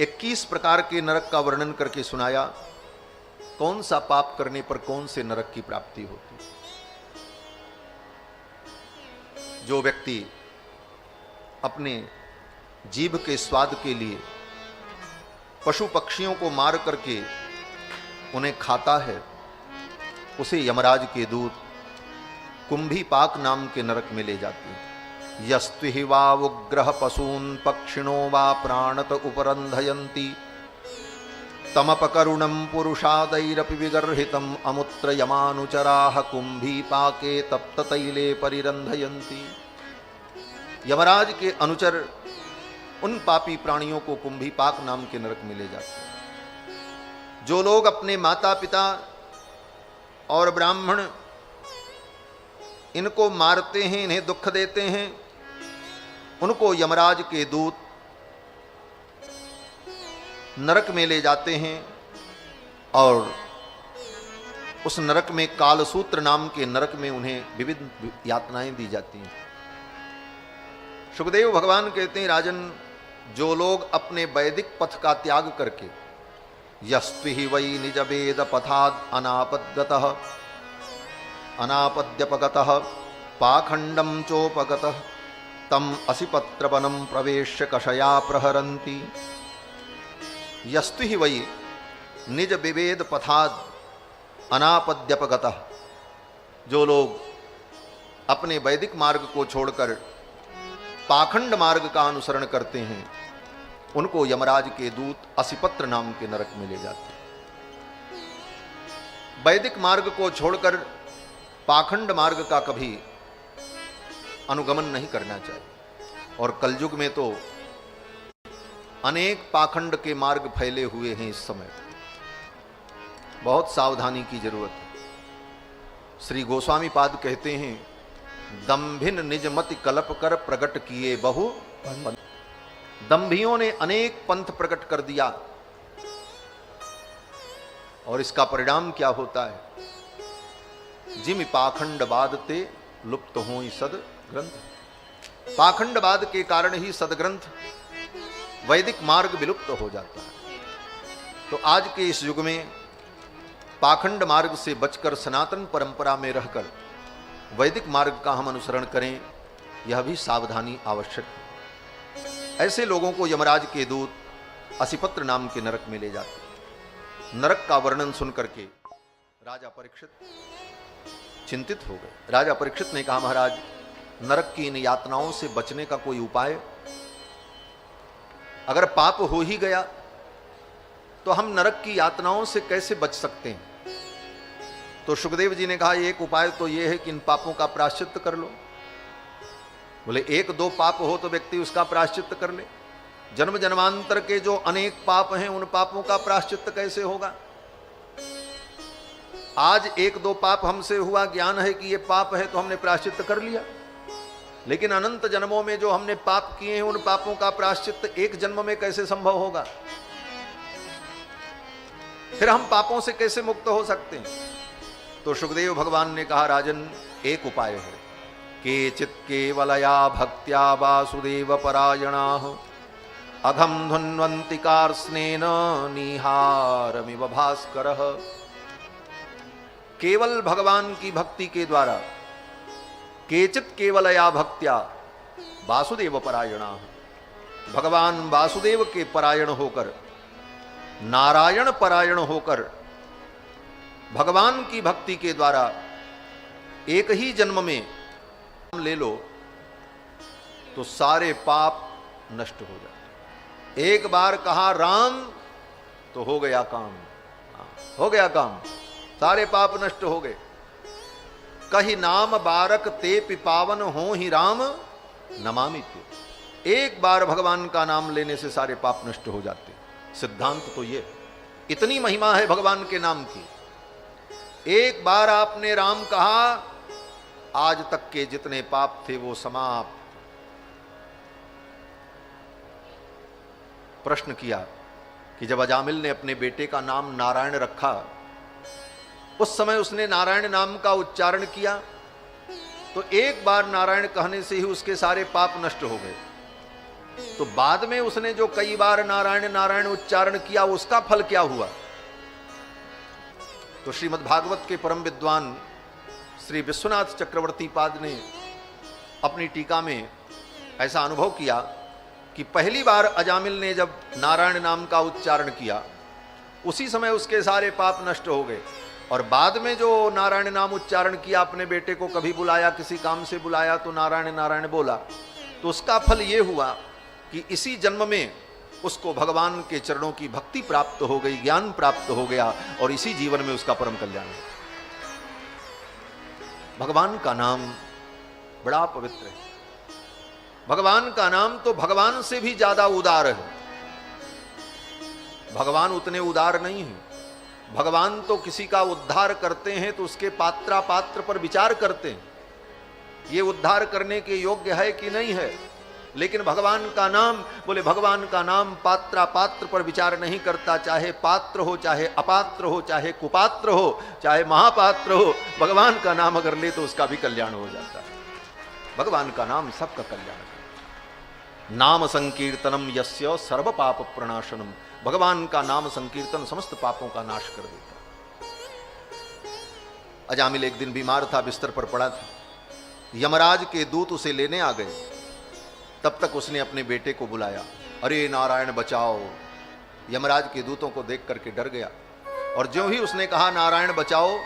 21 प्रकार के नरक का वर्णन करके सुनाया, कौन सा पाप करने पर कौन से नरक की प्राप्ति होती। जो व्यक्ति अपने जीभ के स्वाद के लिए पशु पक्षियों को मार करके उन्हें खाता है, उसे यमराज के दूत कुंभी पाक नाम के नरक में ले जाते हैं। यस्त्विहि वा उग्रह पशून् पक्षिणो वा प्राणत उपरंधयन्ति तमपकरुणं पुरुषादैरपि विगर्हितम् अमुत्र यमानुचराः कुंभी पाके तप्त तैले परिरंधयन्ति। यमराज के अनुचर उन पापी प्राणियों को कुंभी पाक नाम के नरक में ले जाते हैं। जो लोग अपने माता पिता और ब्राह्मण इनको मारते हैं, इन्हें दुख देते हैं, उनको यमराज के दूत नरक में ले जाते हैं और उस नरक में कालसूत्र नाम के नरक में उन्हें विविध यातनाएं दी जाती हैं। सुखदेव भगवान कहते हैं, राजन, जो लोग अपने वैदिक पथ का त्याग करके यस्त्विहि वै निज वेद पथाद अनापद्यपगतः पाखंडम चोपगतः तम असिपत्रवनं प्रवेश्य कषया प्रहरन्ति। यस्तु ही वही निज विवेद पथाद अनापद्यपगतः, जो लोग अपने वैदिक मार्ग को छोड़कर पाखंड मार्ग का अनुसरण करते हैं, उनको यमराज के दूत असिपत्र नाम के नरक में ले जाते हैं। वैदिक मार्ग को छोड़कर पाखंड मार्ग का कभी अनुगमन नहीं करना चाहिए। और कलयुग में तो अनेक पाखंड के मार्ग फैले हुए हैं। इस समय बहुत सावधानी की जरूरत है। श्री गोस्वामी पाद कहते हैं, दंभिन निज मति कल्प कर प्रकट किए बहु। दंभियों ने अनेक पंथ प्रकट कर दिया और इसका परिणाम क्या होता है? जिम पाखंडवाद ते लुप्त हो सद ग्रंथ। पाखंडवाद के कारण ही सदग्रंथ वैदिक मार्ग विलुप्त हो जाता है। तो आज के इस युग में पाखंड मार्ग से बचकर सनातन परंपरा में रहकर वैदिक मार्ग का हम अनुसरण करें, यह भी सावधानी आवश्यक है। ऐसे लोगों को यमराज के दूत असिपत्र नाम के नरक में ले जाते। नरक का वर्णन सुनकर के राजा परीक्षित चिंतित हो गए। राजा परीक्षित ने कहा, महाराज, नरक की इन यातनाओं से बचने का कोई उपाय? अगर पाप हो ही गया तो हम नरक की यातनाओं से कैसे बच सकते हैं? तो सुखदेव जी ने कहा, एक उपाय तो यह है कि इन पापों का प्रायश्चित कर लो। बोले, एक दो पाप हो तो व्यक्ति उसका प्रायश्चित कर ले, जन्म जन्मांतर के जो अनेक पाप हैं उन पापों का प्रायश्चित कैसे होगा? आज एक दो पाप हमसे हुआ, ज्ञान है कि ये पाप है तो हमने प्रायश्चित कर लिया, लेकिन अनंत जन्मों में जो हमने पाप किए हैं उन पापों का प्रायश्चित एक जन्म में कैसे संभव होगा? फिर हम पापों से कैसे मुक्त हो सकते हैं? तो सुखदेव भगवान ने कहा, राजन, एक उपाय है। केचित् केवलया भक्त्या वासुदेव परायणाः अघम धुन्वन्ति कार्ष्णेन निहारमिव भास्करः। केवल भगवान की भक्ति के द्वारा, केचित् केवलया भक्त्या वासुदेव परायणाः, भगवान वासुदेव के परायण होकर, नारायण परायण होकर भगवान की भक्ति के द्वारा एक ही जन्म में ले लो तो सारे पाप नष्ट हो जाते। एक बार कहा राम तो हो गया काम, हो गया काम, सारे पाप नष्ट हो गए। कही नाम बारक ते पिपावन हो ही राम नमामि ते। एक बार भगवान का नाम लेने से सारे पाप नष्ट हो जाते। सिद्धांत तो ये, इतनी महिमा है भगवान के नाम की। एक बार आपने राम कहा, आज तक के जितने पाप थे वो समाप्त। प्रश्न किया कि जब अजामिल ने अपने बेटे का नाम नारायण रखा, उस समय उसने नारायण नाम का उच्चारण किया तो एक बार नारायण कहने से ही उसके सारे पाप नष्ट हो गए। तो बाद में उसने जो कई बार नारायण नारायण उच्चारण किया उसका फल क्या हुआ? तो श्रीमद् भागवत के परम विद्वान श्री विश्वनाथ चक्रवर्ती पाद ने अपनी टीका में ऐसा अनुभव किया कि पहली बार अजामिल ने जब नारायण नाम का उच्चारण किया उसी समय उसके सारे पाप नष्ट हो गए, और बाद में जो नारायण नाम उच्चारण किया, अपने बेटे को कभी बुलाया, किसी काम से बुलाया तो नारायण नारायण बोला, तो उसका फल ये हुआ कि इसी जन्म में उसको भगवान के चरणों की भक्ति प्राप्त हो गई, ज्ञान प्राप्त हो गया, और इसी जीवन में उसका परम कल्याण है। भगवान का नाम बड़ा पवित्र है। भगवान का नाम तो भगवान से भी ज्यादा उदार है। भगवान उतने उदार नहीं है। भगवान तो किसी का उद्धार करते हैं तो उसके पात्रा पात्र पर विचार करते हैं, ये उद्धार करने के योग्य है कि नहीं है। लेकिन भगवान का नाम, बोले भगवान का नाम पात्रा पात्र पर विचार नहीं करता, चाहे पात्र हो, चाहे अपात्र हो, चाहे कुपात्र हो, चाहे महापात्र हो, भगवान का नाम अगर ले तो उसका भी कल्याण हो जाता है। भगवान का नाम सबका कल्याण है। नाम संकीर्तनम यस्य सर्व पाप प्रणाशनम। भगवान का नाम संकीर्तन समस्त पापों का नाश कर देता। अजामिल एक दिन बीमार था, बिस्तर पर पड़ा था। यमराज के दूत उसे लेने आ गए। तब तक उसने अपने बेटे को बुलाया, अरे नारायण बचाओ। यमराज के दूतों को देख करके डर गया, और ज्यों ही उसने कहा नारायण बचाओ,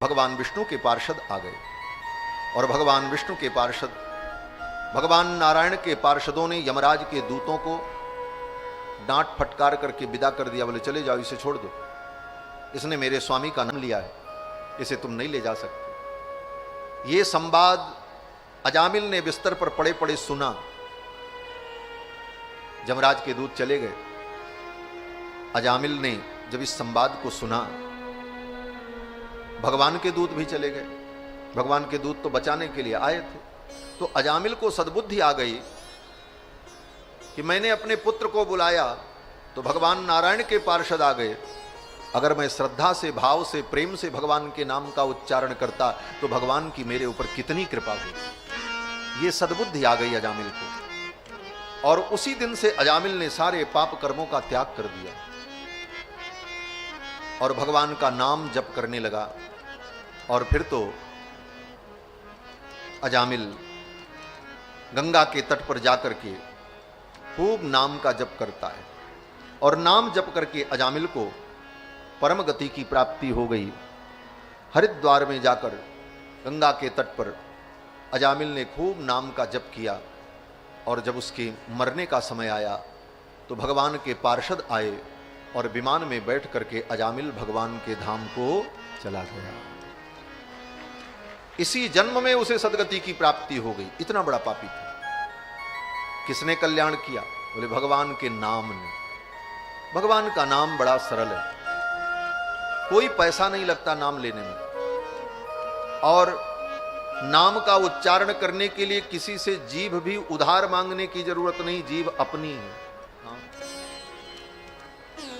भगवान विष्णु के पार्षद आ गए। और भगवान विष्णु के पार्षद, भगवान नारायण के पार्षदों ने यमराज के दूतों को डांट फटकार करके विदा कर दिया। बोले चले जाओ, इसे छोड़ दो, इसने मेरे स्वामी का नाम लिया है, इसे तुम नहीं ले जा सकते। ये संवाद अजामिल ने बिस्तर पर पड़े पड़े सुना। यमराज के दूत चले गए। अजामिल ने जब इस संवाद को सुना, भगवान के दूत भी चले गए। भगवान के दूत तो बचाने के लिए आए थे। तो अजामिल को सद्बुद्धि आ गई कि मैंने अपने पुत्र को बुलाया तो भगवान नारायण के पार्षद आ गए, अगर मैं श्रद्धा से, भाव से, प्रेम से भगवान के नाम का उच्चारण करता तो भगवान की मेरे ऊपर कितनी कृपा हुई। ये सद्बुद्धि आ गई अजामिल को, और उसी दिन से अजामिल ने सारे पाप कर्मों का त्याग कर दिया और भगवान का नाम जप करने लगा। और फिर तो अजामिल गंगा के तट पर जाकर के खूब नाम का जप करता है, और नाम जप करके अजामिल को परम गति की प्राप्ति हो गई। हरिद्वार में जाकर गंगा के तट पर अजामिल ने खूब नाम का जप किया, और जब उसके मरने का समय आया तो भगवान के पार्षद आए और विमान में बैठ करके अजामिल भगवान के धाम को चला गया। इसी जन्म में उसे सदगति की प्राप्ति हो गई। इतना बड़ा पापी था। किसने कल्याण किया? बोले भगवान के नाम ने। भगवान का नाम बड़ा सरल है, कोई पैसा नहीं लगता नाम लेने में, और नाम का उच्चारण करने के लिए किसी से जीभ भी उधार मांगने की जरूरत नहीं, जीभ अपनी है। हाँ।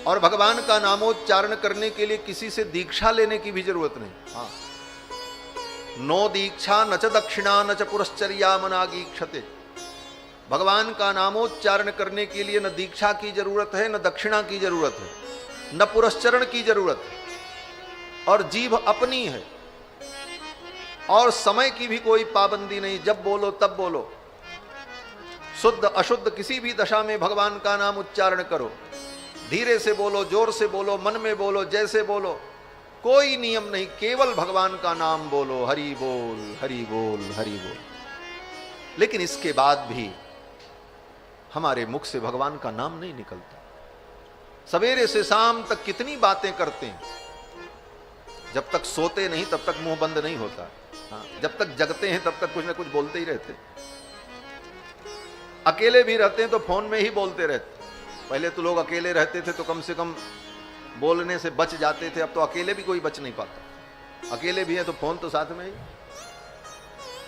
और भगवान का नामोच्चारण करने के लिए किसी से दीक्षा लेने की भी जरूरत नहीं। हाँ। नो दीक्षा न च दक्षिणा न च पुरश्चर्या मनागीक्षते। भगवान का नामोच्चारण करने के लिए न दीक्षा की जरूरत है, न दक्षिणा की जरूरत है, न पुरस्चरण की जरूरत है, और जीभ अपनी है, और समय की भी कोई पाबंदी नहीं, जब बोलो तब बोलो। शुद्ध अशुद्ध किसी भी दशा में भगवान का नाम उच्चारण करो, धीरे से बोलो, जोर से बोलो, मन में बोलो, जैसे बोलो, कोई नियम नहीं, केवल भगवान का नाम बोलो, हरि बोल हरि बोल हरि बोल। लेकिन इसके बाद भी हमारे मुख से भगवान का नाम नहीं निकलता। सवेरे से शाम तक कितनी बातें करते हैं, जब तक सोते नहीं तब तक मुंह बंद नहीं होता। हाँ, जब तक जगते हैं तब तक कुछ ना कुछ बोलते ही रहते। अकेले भी रहते हैं तो फोन में ही बोलते रहते। पहले तो लोग अकेले रहते थे तो कम से कम बोलने से बच जाते थे, अब तो अकेले भी कोई बच नहीं पाता। अकेले भी हैं तो फोन तो साथ में ही।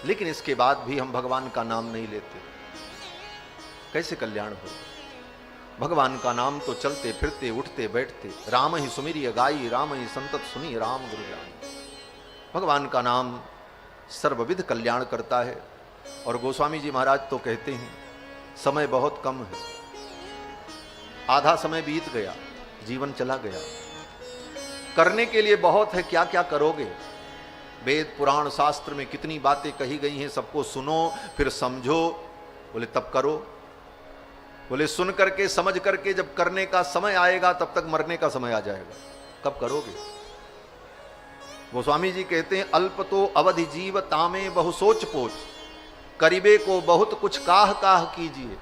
लेकिन इसके बाद भी हम भगवान का नाम नहीं लेते, कैसे कल्याण हो? भगवान का नाम तो चलते फिरते उठते बैठते, राम ही सुमिरिय गाई, राम ही संतत सुनी, राम गुरु राम। भगवान का नाम सर्वविध कल्याण करता है। और गोस्वामी जी महाराज तो कहते हैं समय बहुत कम है, आधा समय बीत गया, जीवन चला गया। करने के लिए बहुत है, क्या क्या करोगे? वेद पुराण शास्त्र में कितनी बातें कही गई हैं, सबको सुनो फिर समझो। बोले तब करो। बोले सुन करके समझ करके जब करने का समय आएगा तब तक मरने का समय आ जाएगा, कब करोगे? गोस्वामी जी कहते हैं अल्प तो अवधि जीव तामे बहु सोच पोच, करीबे को बहुत कुछ काह काह कीजिए।